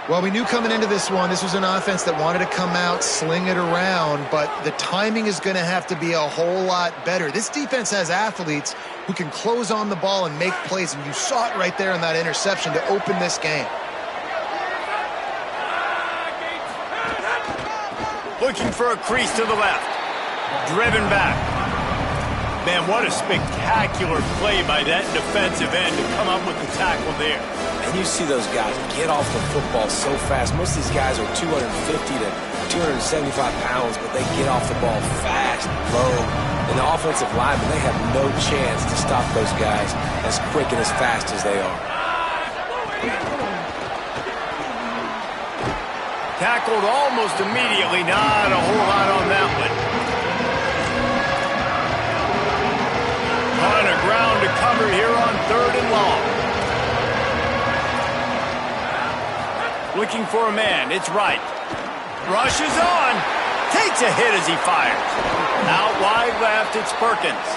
Well, we knew coming into this one, this was an offense that wanted to come out, sling it around, but the timing is going to have to be a whole lot better. This defense has athletes who can close on the ball and make plays, and you saw it right there in that interception to open this game. Looking for a crease to the left. Driven back. Man, what a spectacular play by that defensive end to come up with the tackle there. And you see those guys get off the football so fast. Most of these guys are 250 to 275 pounds, but they get off the ball fast, low. And the offensive linemen, they have no chance to stop those guys as quick and as fast as they are. Tackled almost immediately. Not a whole lot on that one. On a ground to cover here on 3rd and long. Looking for a man. It's right. Rushes on. Takes a hit as he fires. Out wide left, it's Perkins.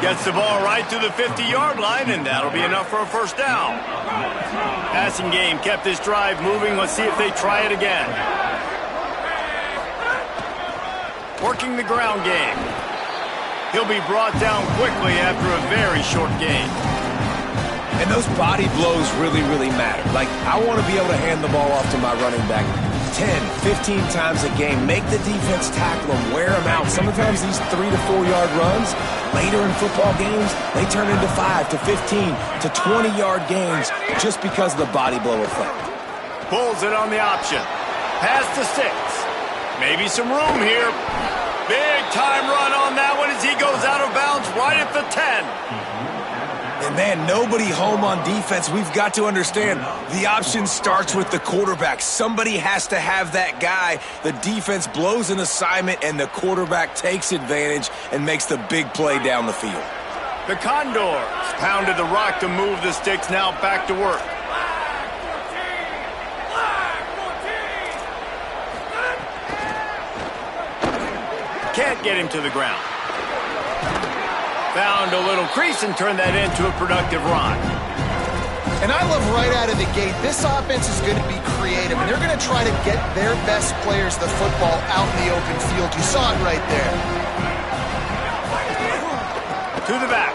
Gets the ball right to the 50-yard line, and that'll be enough for a first down. Passing game kept this drive moving. Let's see if they try it again. Working the ground game. He'll be brought down quickly after a very short game. And those body blows really, really matter. Like, I want to be able to hand the ball off to my running back 10, 15 times a game. Make the defense tackle them, wear them out. Sometimes these 3 to 4 yard runs, later in football games, they turn into 5 to 15 to 20-yard gains just because of the body blow effect. Pulls it on the option. Pass to 6. Maybe some room here. Big time run on that one as he goes out of bounds right at the 10. And man, nobody home on defense. We've got to understand the option starts with the quarterback. Somebody has to have that guy. The defense blows an assignment and the quarterback takes advantage and makes the big play down the field. The Condors pounded the rock to move the sticks, now back to work. Can't get him to the ground. Found a little crease and turned that into a productive run. And I love right out of the gate, this offense is going to be creative, and they're going to try to get their best players the football out in the open field. You saw it right there. To the back.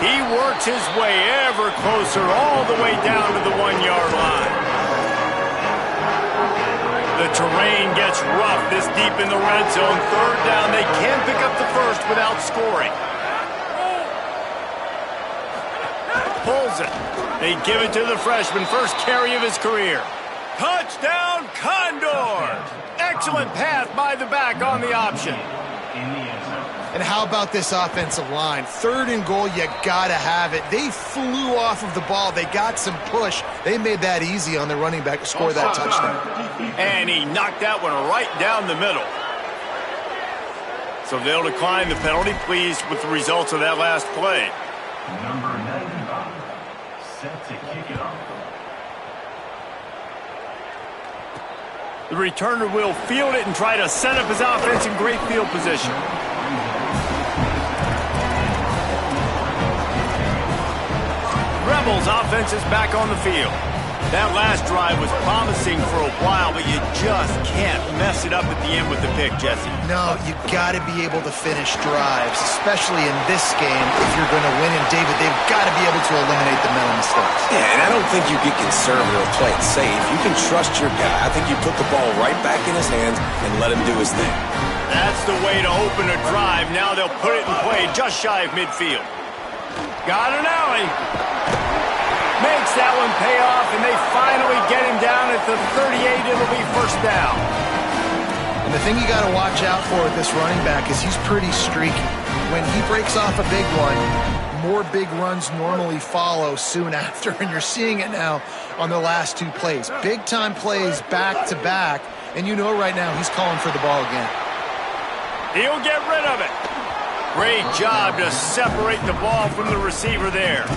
He works his way ever closer all the way down to the 1-yard line. The terrain gets rough this deep in the red zone. 3rd down, they can pick up the first without scoring. Pulls it. They give it to the freshman, first carry of his career. Touchdown, Condors! Excellent pass by the back on the option. And how about this offensive line? 3rd and goal, you gotta have it. They flew off of the ball. They got some push. They made that easy on the running back to score that touchdown. And he knocked that one right down the middle. So they'll decline the penalty, pleased with the results of that last play. Number 95, set to kick it off. The returner will field it and try to set up his offense in great field position. Rebels offense is back on the field. That last drive was promising for a while, but you just can't mess it up at the end with the pick, Jesse. No, you got to be able to finish drives, especially in this game if you're going to win. And David, they've got to be able to eliminate the mental mistakes. Yeah, and I don't think you get conservative or play it safe. You can trust your guy. I think you put the ball right back in his hands and let him do his thing. That's the way to open a drive. Now they'll put it in play just shy of midfield. Got an alley. Makes that one pay off, and they finally get him down at the 38. It'll be first down. And the thing you got to watch out for with this running back is he's pretty streaky. When he breaks off a big one, more big runs normally follow soon after, and you're seeing it now on the last 2 plays. Big-time plays back-to-back, and you know right now he's calling for the ball again. He'll get rid of it. Great job to separate the ball from the receiver there.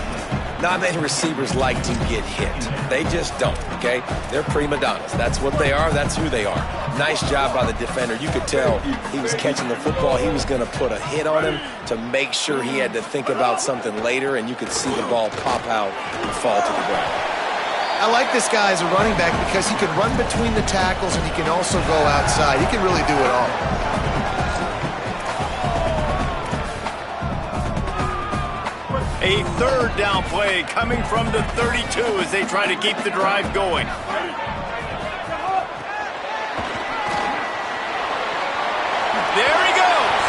Not many receivers like to get hit. They just don't, okay? They're prima donnas. That's what they are. That's who they are. Nice job by the defender. You could tell he was catching the football. He was going to put a hit on him to make sure he had to think about something later, and you could see the ball pop out and fall to the ground. I like this guy as a running back because he can run between the tackles and he can also go outside. He can really do it all. A third down play coming from the 32 as they try to keep the drive going. There he goes.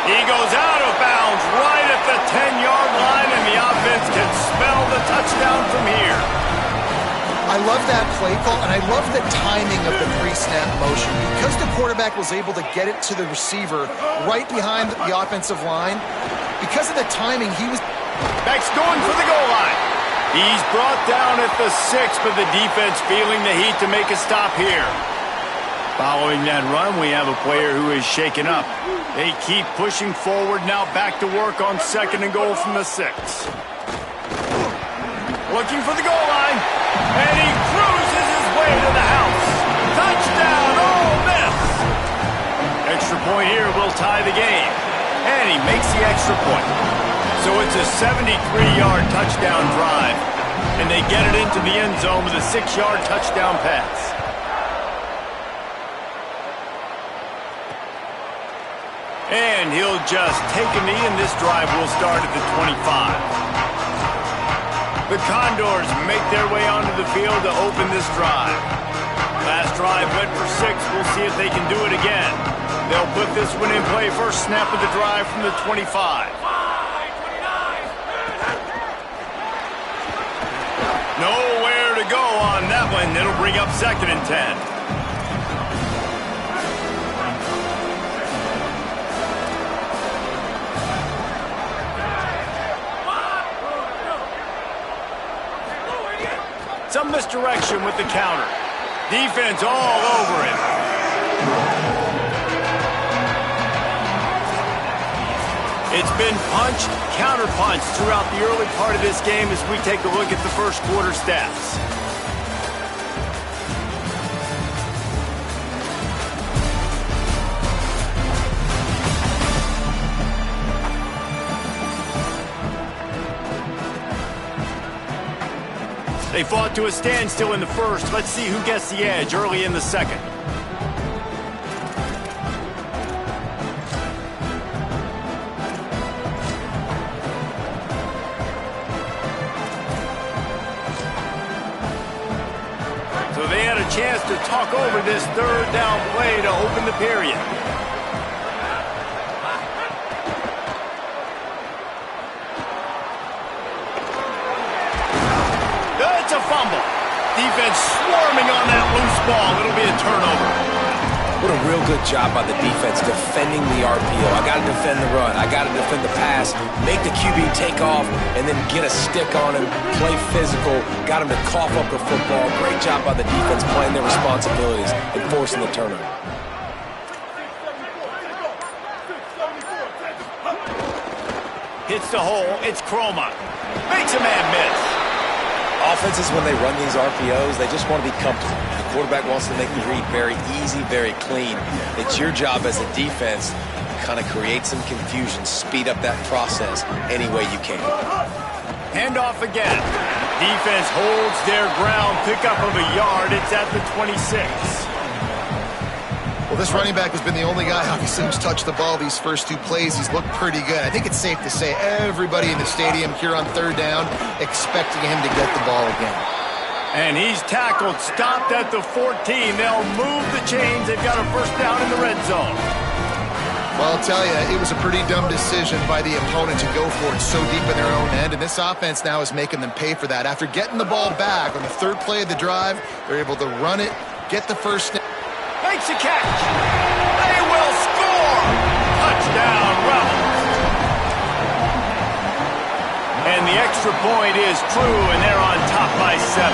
He goes out of bounds right at the 10-yard line, and the offense can smell the touchdown from here. I love that play call, and I love the timing of the pre-snap motion. Because the quarterback was able to get it to the receiver right behind the offensive line, because of the timing, he was... Beck's going for the goal line. He's brought down at the 6, but the defense feeling the heat to make a stop here. Following that run, we have a player who is shaken up. They keep pushing forward, now back to work on 2nd and goal from the 6. Looking for the goal line, and he cruises his way to the house. Touchdown, Ole Miss! Extra point here will tie the game, and he makes the extra point. So it's a 73-yard touchdown drive, and they get it into the end zone with a 6-yard touchdown pass. And he'll just take a knee, and this drive will start at the 25. The Condors make their way onto the field to open this drive. Last drive went for 6. We'll see if they can do it again. They'll put this one in play. First snap of the drive from the 25. Nowhere to go on that one. It'll bring up 2nd and 10. Some misdirection with the counter. Defense all over him. It's been punch, counter-punch throughout the early part of this game as we take a look at the first quarter stats. They fought to a standstill in the first. Let's see who gets the edge early in the second. So they had a chance to talk over this third down play to open the period. It's a fumble. Defense swarming on that loose ball. It'll be a turnover. What a real good job by the defense defending the RPO. I got to defend the run. I got to defend the pass. Make the QB take off and then get a stick on him. Play physical. Got him to cough up the football. Great job by the defense playing their responsibilities and forcing the turnover. Hits the hole. It's Chroma. Makes a man miss. Offenses, when they run these RPOs, they just want to be comfortable. The quarterback wants to make the read very easy, very clean. It's your job as a defense to kind of create some confusion, speed up that process any way you can. Handoff again. Defense holds their ground. Pickup of a yard. It's at the 26. Well, this running back has been the only guy, obviously, who's touched the ball these first 2 plays. He's looked pretty good. I think it's safe to say everybody in the stadium here on third down expecting him to get the ball again. And he's tackled, stopped at the 14. They'll move the chains. They've got a first down in the red zone. Well, I'll tell you, it was a pretty dumb decision by the opponent to go for it so deep in their own end, and this offense now is making them pay for that. After getting the ball back on the 3rd play of the drive, they're able to run it, get the first snap. Makes a catch. They will score. Touchdown, Rebels. And the extra point is true, and they're on top by 7.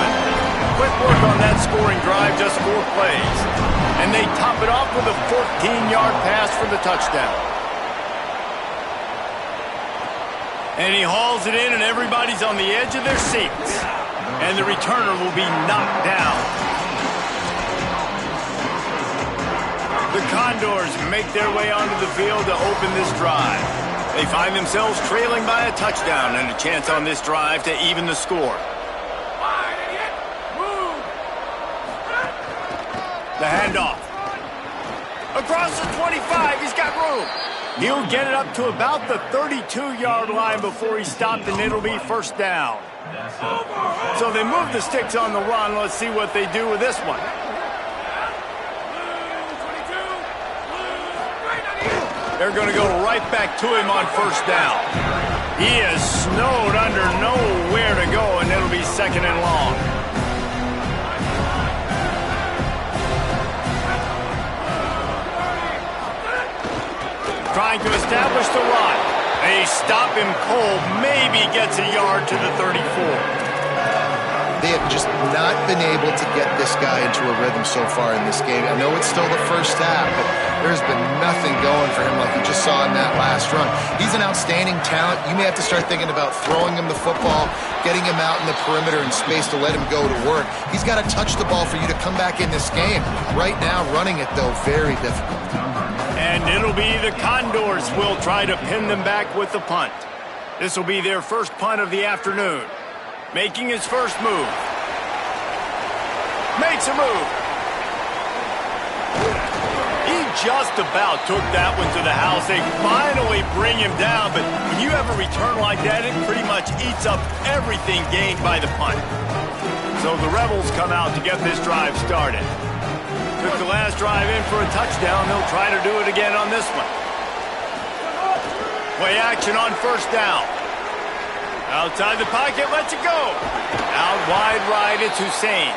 Quick work on that scoring drive, just 4 plays. And they top it off with a 14-yard pass for the touchdown. And he hauls it in, and everybody's on the edge of their seats. And the returner will be knocked down. The Condors make their way onto the field to open this drive. They find themselves trailing by a touchdown and a chance on this drive to even the score. handoff. Across the 25, he's got room. He'll get it up to about the 32-yard line before he's stopped, and it'll be first down. So they move the sticks on the run. Let's see what they do with this one. They're going to go right back to him on first down. He is snowed under, nowhere to go, and it'll be second and long. Trying to establish the run. They stop him cold, maybe gets a yard to the 34. They have just not been able to get this guy into a rhythm so far in this game. I know it's still the first half, but there's been nothing going for him like you just saw in that last run. He's an outstanding talent. You may have to start thinking about throwing him the football, getting him out in the perimeter in space to let him go to work. He's got to touch the ball for you to come back in this game. Right now, running it, though, very difficult. And it'll be the Condors will try to pin them back with the punt. This will be their first punt of the afternoon. Making his first move. Makes a move. He just about took that one to the house. They finally bring him down, but when you have a return like that, it pretty much eats up everything gained by the punt. So the Rebels come out to get this drive started. Took the last drive in for a touchdown. They'll try to do it again on this one. Play action on first down. Outside the pocket, lets it go. Out wide right, it's Hussein.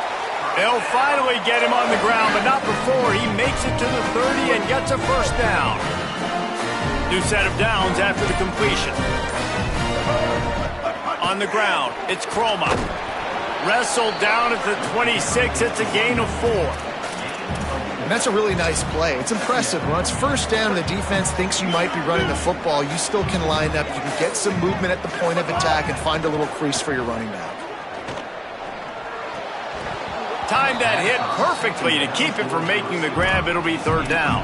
They'll finally get him on the ground, but not before he makes it to the 30 and gets a first down. New set of downs after the completion. On the ground, it's Chroma. Wrestled down at the 26, it's a gain of 4. And that's a really nice play. It's impressive. When it's first down and the defense thinks you might be running the football, you still can line up. You can get some movement at the point of attack and find a little crease for your running back. Timed that hit perfectly to keep it from making the grab. It'll be third down.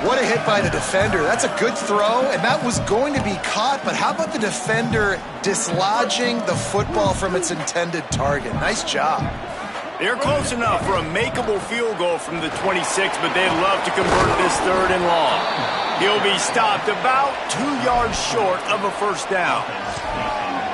What a hit by the defender. That's a good throw, and that was going to be caught, but how about the defender dislodging the football from its intended target? Nice job. They're close enough for a makeable field goal from the 26, but they'd love to convert this third and long. He'll be stopped about 2 yards short of a first down.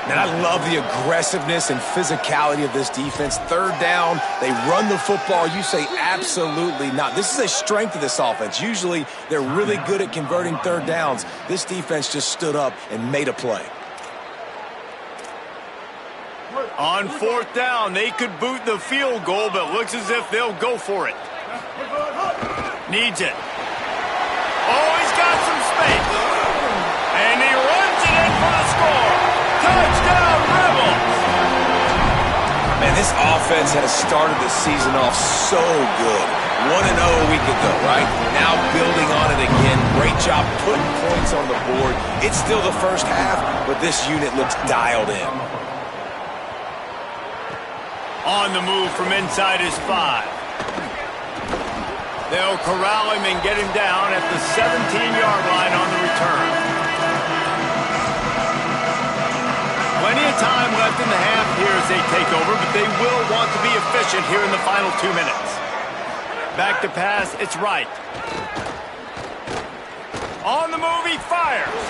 And I love the aggressiveness and physicality of this defense. Third down, they run the football. You say absolutely not. This is a strength of this offense. Usually they're really good at converting third downs. This defense just stood up and made a play. On fourth down, they could boot the field goal, but looks as if they'll go for it. Needs it. Oh, he's got some space. And he runs it in for the score. Touchdown, Rebels! Man, this offense had started the season off so good. 1-0 a week ago, right? Now building on it again. Great job putting points on the board. It's still the first half, but this unit looks dialed in. On the move from inside his 5. They'll corral him and get him down at the 17-yard line on the return. Plenty of time left in the half here as they take over, but they will want to be efficient here in the final 2 minutes. Back to pass, it's right. On the move, he fires.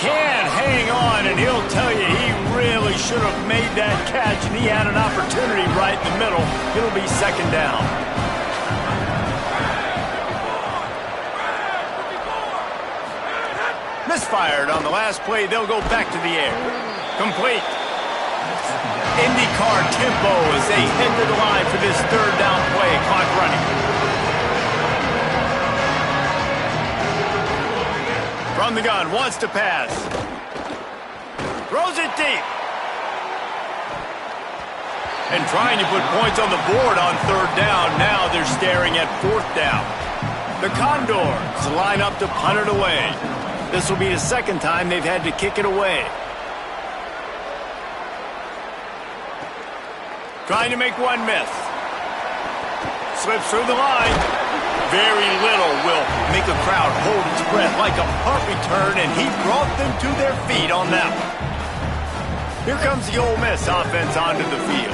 Can't hang on, and he'll tell you he really should have made that catch, and he had an opportunity right in the middle. It'll be second down. Misfired on the last play. They'll go back to the air. Complete. IndyCar tempo as they head to the line for this third down play. Clock running. From the gun, wants to pass. Throws it deep. And trying to put points on the board on third down. Now they're staring at fourth down. The Condors line up to punt it away. This will be the second time they've had to kick it away. Trying to make one miss. Slips through the line. Very little will make a crowd hold its breath like a punt return, and he brought them to their feet on that one. Here comes the Ole Miss offense onto the field.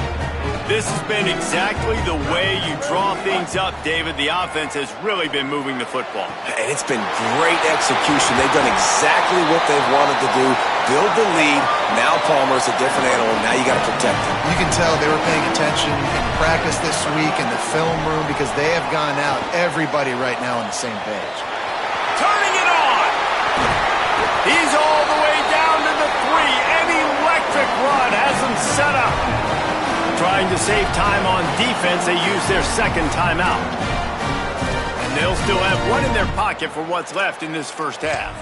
This has been exactly the way you draw things up, David. The offense has really been moving the football. And it's been great execution. They've done exactly what they've wanted to do. Build the lead. Now Palmer's a different animal. Now you got to protect him. You can tell they were paying attention in practice this week in the film room because they have gone out, everybody right now on the same page. Turning it on. He's all the way down to the 3. An electric run has him set up. Trying to save time on defense, they use their second timeout. And they'll still have one in their pocket for what's left in this first half.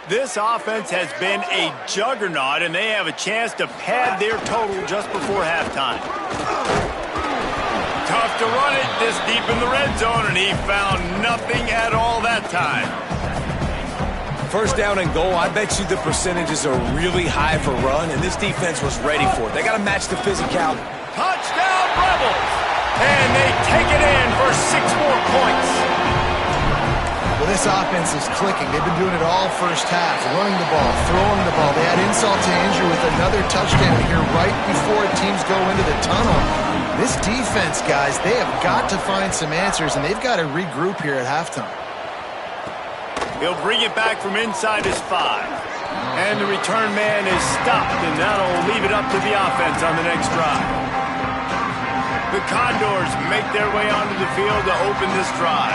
This offense has been a juggernaut, and they have a chance to pad their total just before halftime. Tough to run it this deep in the red zone, and he found nothing at all that time. First down and goal, I bet you the percentages are really high for run, and this defense was ready for it. They got to match the physicality. Touchdown, Rebels! And they take it in for 6 more points. Well, this offense is clicking. They've been doing it all first half, running the ball, throwing the ball. They had insult to injury with another touchdown here right before teams go into the tunnel. This defense, guys, they have got to find some answers, and they've got to regroup here at halftime. He'll bring it back from inside his 5. And the return man is stopped, and that'll leave it up to the offense on the next drive. The Condors make their way onto the field to open this drive.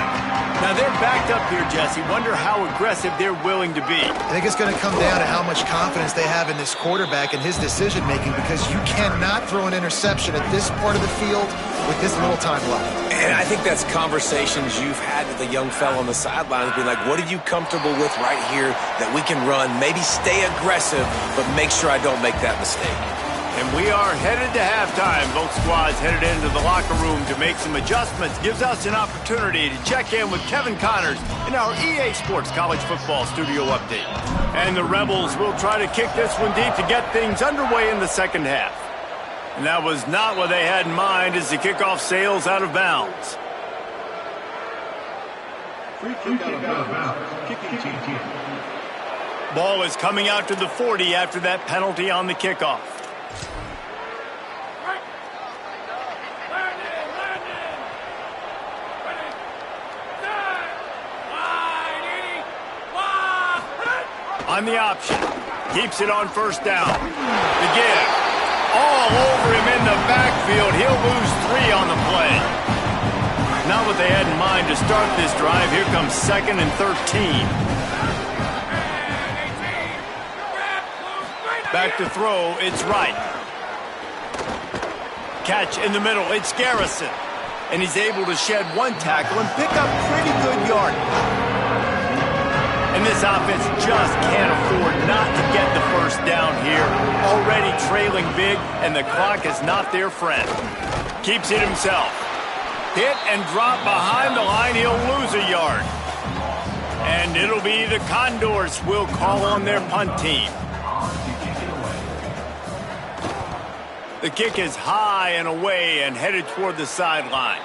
Now, they're backed up here, Jesse. Wonder how aggressive they're willing to be. I think it's going to come down to how much confidence they have in this quarterback and his decision-making, because you cannot throw an interception at this part of the field with this little time left. And I think that's conversations you've had with a young fellow on the sidelines, being like, what are you comfortable with right here that we can run? Maybe stay aggressive, but make sure I don't make that mistake. And we are headed to halftime. Both squads headed into the locker room to make some adjustments. Gives us an opportunity to check in with Kevin Connors in our EA Sports College Football Studio Update. And the Rebels will try to kick this one deep to get things underway in the second half. And that was not what they had in mind as the kickoff sails out of bounds. Free kick out of bounds. Kicking team. Ball is coming out to the 40 after that penalty on the kickoff. On the option. Keeps it on first down. The give. All over him in the backfield. He'll lose 3 on the play. Not what they had in mind to start this drive. Here comes 2nd and 13. Back to throw. It's right. Catch in the middle. It's Garrison. And he's able to shed 1 tackle and pick up pretty good yardage. And this offense just can't afford not to get the first down here. Already trailing big, and the clock is not their friend. Keeps it himself. Hit and drop behind the line. He'll lose a yard. And it'll be the Condors will call on their punt team. The kick is high and away and headed toward the sideline.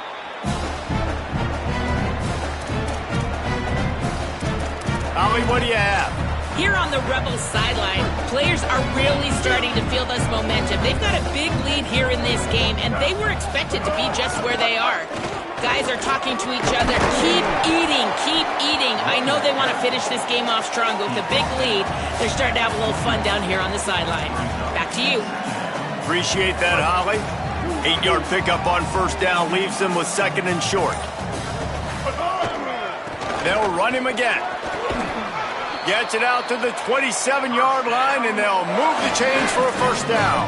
Ollie, what do you have? Here on the Rebels sideline, players are really starting to feel this momentum. They've got a big lead here in this game, and they were expected to be just where they are. Guys are talking to each other. Keep eating, keep eating. I know they want to finish this game off strong, but with a big lead, they're starting to have a little fun down here on the sideline. Back to you. Appreciate that, Holly. 8-yard pickup on first down leaves them with 2nd and short. They'll run him again. Gets it out to the 27-yard line, and they'll move the chains for a first down.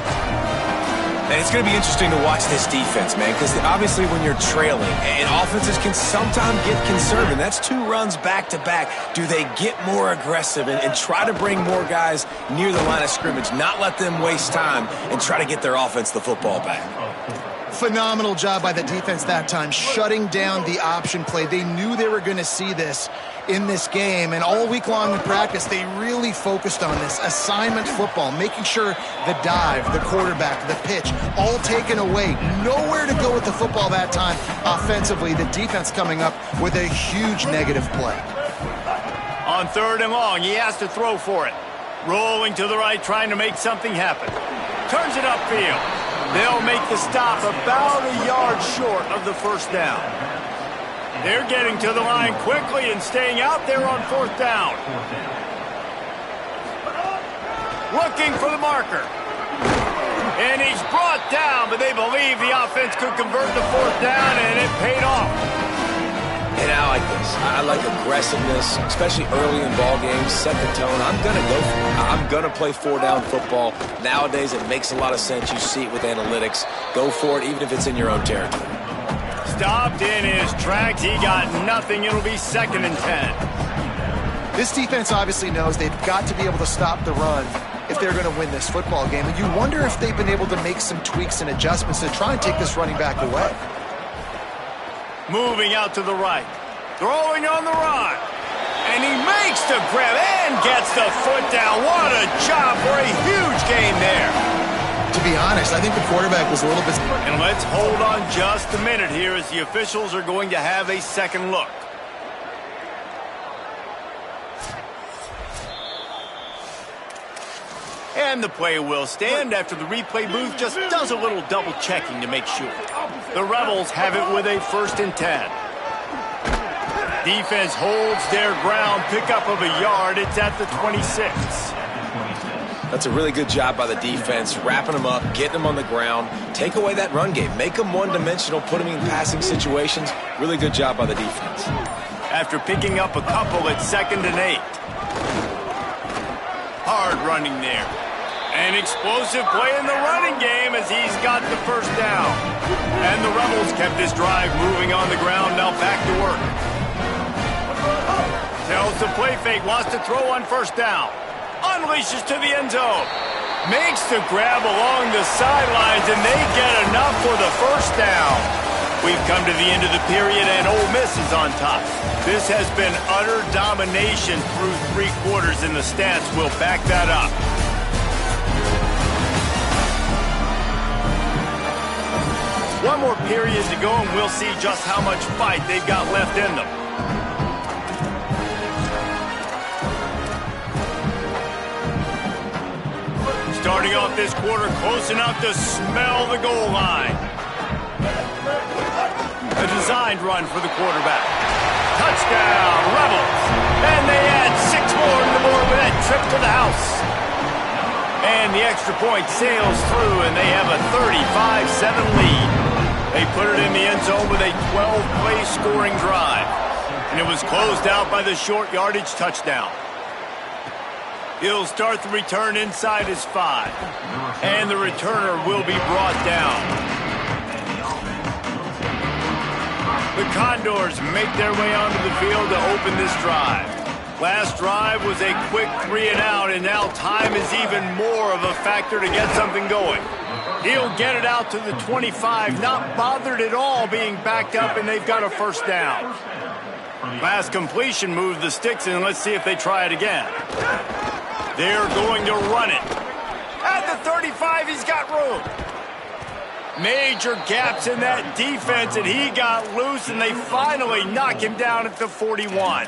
And it's going to be interesting to watch this defense, man, because obviously when you're trailing, and offenses can sometimes get conservative. That's 2 runs back-to-back. Do they get more aggressive and try to bring more guys near the line of scrimmage, not let them waste time, and try to get their offense the football back? Phenomenal job by the defense that time, shutting down the option play. They knew they were going to see this in this game, and all week long in practice, they really focused on this assignment football, making sure the dive, the quarterback, the pitch, all taken away. Nowhere to go with the football that time offensively. The defense coming up with a huge negative play. On 3rd and long, he has to throw for it. Rolling to the right, trying to make something happen. Turns it upfield. They'll make the stop about a yard short of the first down. They're getting to the line quickly and staying out there on 4th down. Looking for the marker. And he's brought down, but they believe the offense could convert the 4th down, and it paid off. And I like this. I like aggressiveness, especially early in ball games. Set the tone. I'm going to go for it. I'm going to play 4-down football. Nowadays, it makes a lot of sense. You see it with analytics. Go for it, even if it's in your own territory. Stopped in his tracks. He got nothing. It'll be 2nd and 10. This defense obviously knows they've got to be able to stop the run if they're going to win this football game. And you wonder if they've been able to make some tweaks and adjustments to try and take this running back away. Moving out to the right. Throwing on the run. And he makes the grab and gets the foot down. What a job for a huge gain there. To be honest, I think the quarterback was a little bit... And let's hold on just a minute here as the officials are going to have a second look. And the play will stand after the replay booth just does a little double checking to make sure. The Rebels have it with a 1st and 10. Defense holds their ground, pickup of a yard. It's at the 26. That's a really good job by the defense, wrapping them up, getting them on the ground. Take away that run game. Make them one-dimensional, put them in passing situations. Really good job by the defense. After picking up a couple at 2nd and 8. Hard running there. An explosive play in the running game as he's got the 1st down. And the Rebels kept this drive moving on the ground, now back to work. Tells the play fake, wants to throw on 1st down. Unleashes to the end zone. Makes the grab along the sidelines, and they get enough for the 1st down. We've come to the end of the period, and Ole Miss is on top. This has been utter domination through 3 quarters, and the stats will back that up. One more period to go, and we'll see just how much fight they've got left in them. Starting off this quarter close enough to smell the goal line. A designed run for the quarterback. Touchdown, Rebels. And they add 6 more to the board with that trip to the house. And the extra point sails through, and they have a 35-7 lead. They put it in the end zone with a 12-play scoring drive. And it was closed out by the short yardage touchdown. He'll start the return inside his 5. And the returner will be brought down. The Condors make their way onto the field to open this drive. Last drive was a quick 3 and out, and now time is even more of a factor to get something going. He'll get it out to the 25, not bothered at all being backed up, and they've got a 1st down. Last completion moved the sticks in. Let's see if they try it again. They're going to run it. At the 35, he's got room. Major gaps in that defense, and he got loose, and they finally knock him down at the 41.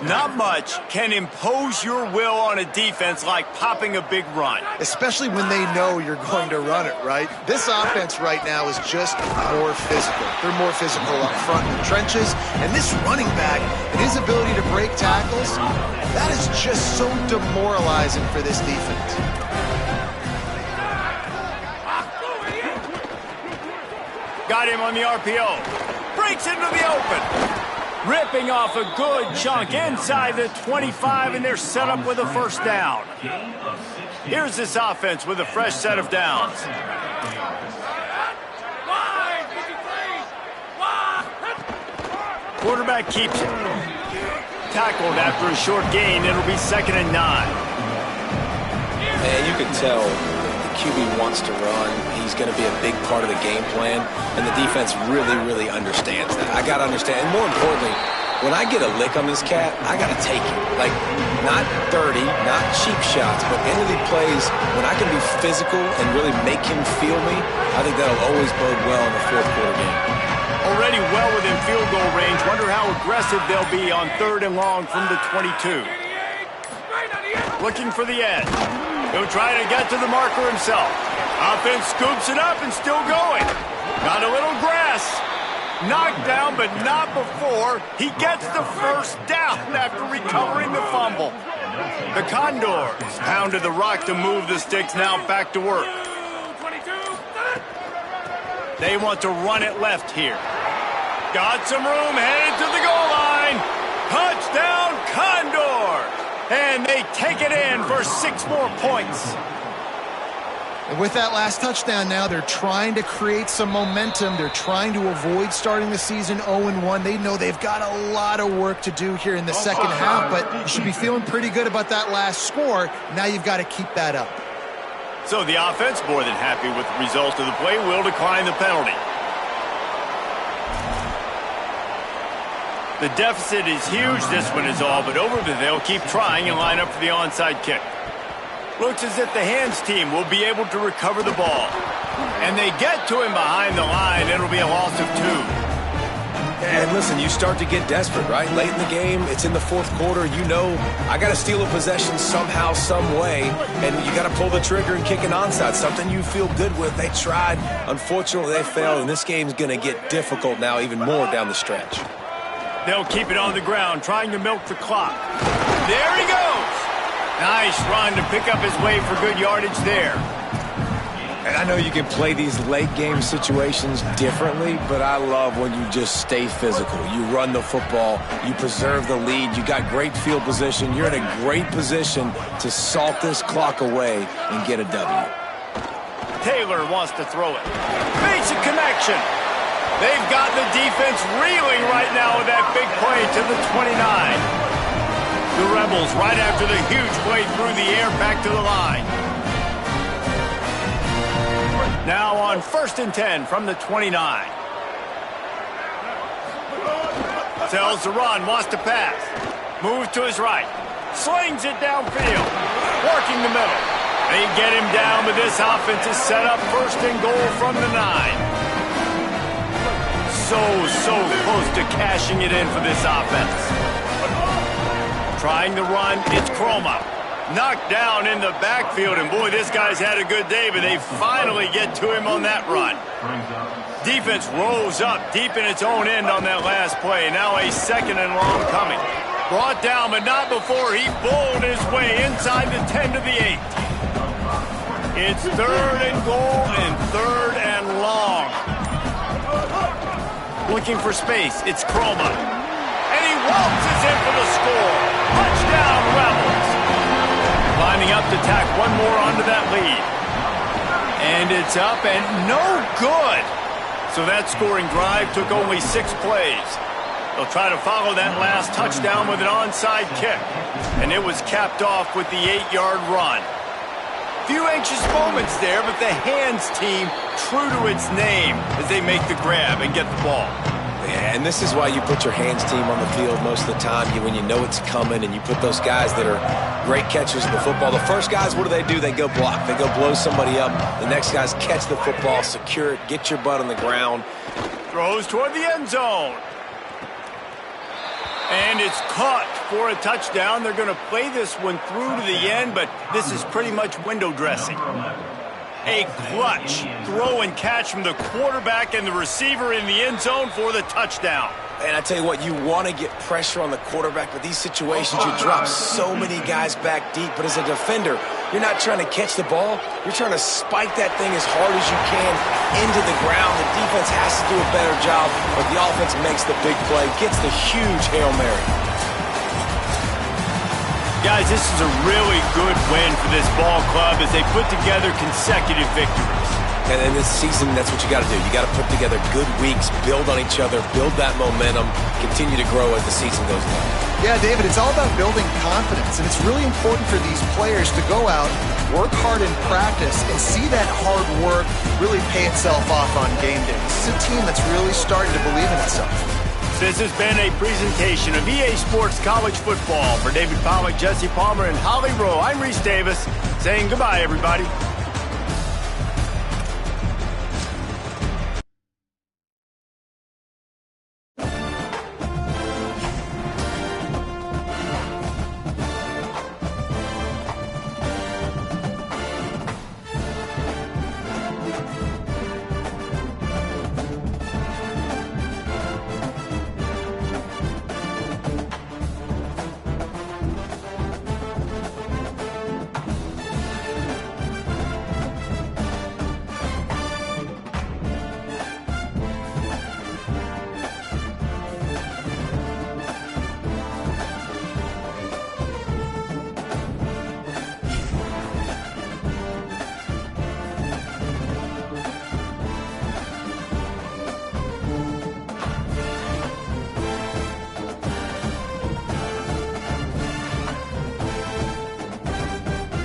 Not much can impose your will on a defense like popping a big run. Especially when they know you're going to run it, right? This offense right now is just more physical. They're more physical up front in the trenches. And this running back and his ability to break tackles, that is just so demoralizing for this defense. Got him on the RPO. Breaks into the open. Ripping off a good chunk inside the 25, and they're set up with a 1st down. Here's this offense with a fresh set of downs. Quarterback keeps it. Tackled after a short gain. It'll be 2nd and 9. And you can tell the QB wants to run. He's going to be a big part of the game plan, and the defense really, really understands that. I got to understand, and more importantly, when I get a lick on this cat, I got to take it. Like, not dirty, not cheap shots, but end of the plays, when I can be physical and really make him feel me, I think that'll always bode well in the fourth quarter game. Already well within field goal range. Wonder how aggressive they'll be on 3rd and long from the 22. Looking for the edge. He'll try to get to the marker himself. Offense scoops it up and still going. Got a little grass. Knocked down, but not before he gets the first down after recovering the fumble. The Condors pounded the rock to move the sticks, now back to work. They want to run it left here. Got some room, headed to the goal line. Touchdown, Condors! And they take it in for 6 more points. And with that last touchdown now, they're trying to create some momentum. They're trying to avoid starting the season 0-1. They know they've got a lot of work to do here in the second half, but you should be feeling pretty good about that last score. Now you've got to keep that up. So the offense, more than happy with the result of the play, will decline the penalty. The deficit is huge, this one is all, but over that they'll keep trying and line up for the onside kick. Looks as if the hands team will be able to recover the ball. And they get to him behind the line. It'll be a loss of 2. And listen, you start to get desperate, right? Late in the game, it's in the fourth quarter. You know, I got to steal a possession somehow, some way, and you got to pull the trigger and kick an onside, something you feel good with. They tried. Unfortunately, they failed, and this game's going to get difficult now, even more down the stretch. They'll keep it on the ground, trying to milk the clock. There he goes. Nice run to pick up his way for good yardage there. And I know you can play these late game situations differently, but I love when you just stay physical. You run the football, you preserve the lead, you got great field position, you're in a great position to salt this clock away and get a W. Taylor wants to throw it. Makes a connection. They've got the defense reeling right now with that big play to the 29. The Rebels right after the huge play through the air back to the line. Now on 1st and 10 from the 29. Tells the run, wants to pass. Moves to his right. Slings it downfield. Working the middle. They get him down, but this offense is set up 1st and goal from the 9. So close to cashing it in for this offense. Trying to run, it's Chroma. Knocked down in the backfield, and boy, this guy's had a good day, but they finally get to him on that run. Defense rose up deep in its own end on that last play. Now a 2nd and long coming. Brought down, but not before he bowled his way inside the 10 to the 8. It's 3rd and goal and 3rd and long. Looking for space, it's Chroma. And he waltzes in for the score. Touchdown, Rebels. Lining up to tack one more onto that lead. And it's up and no good. So that scoring drive took only 6 plays. They'll try to follow that last touchdown with an onside kick. And it was capped off with the 8-yard run. Few anxious moments there, but the hands team true to its name as they make the grab and get the ball. Yeah, and this is why you put your hands team on the field most of the time, when you know it's coming, and you put those guys that are great catchers of the football. The first guys, what do? They go block. They go blow somebody up. The next guys catch the football, secure it, get your butt on the ground. Throws toward the end zone. And it's caught for a touchdown. They're going to play this one through to the end, but this is pretty much window dressing. A clutch throw and catch from the quarterback and the receiver in the end zone for the touchdown. And I tell you what, you want to get pressure on the quarterback, but these situations you drop so many guys back deep. But as a defender, you're not trying to catch the ball. You're trying to spike that thing as hard as you can into the ground. The defense has to do a better job, but the offense makes the big play, gets the huge Hail Mary. Guys, this is a really good win for this ball club as they put together consecutive victories. And in this season, that's what you got to do. You got to put together good weeks, build on each other, build that momentum. continue to grow as the season goes on. Yeah, David, it's all about building confidence, and it's really important for these players to go out, work hard in practice, and see that hard work really pay itself off on game day. This is a team that's really starting to believe in itself. This has been a presentation of EA Sports College Football. For David Pollack, Jesse Palmer, and Holly Rowe, I'm Reese Davis saying goodbye, everybody.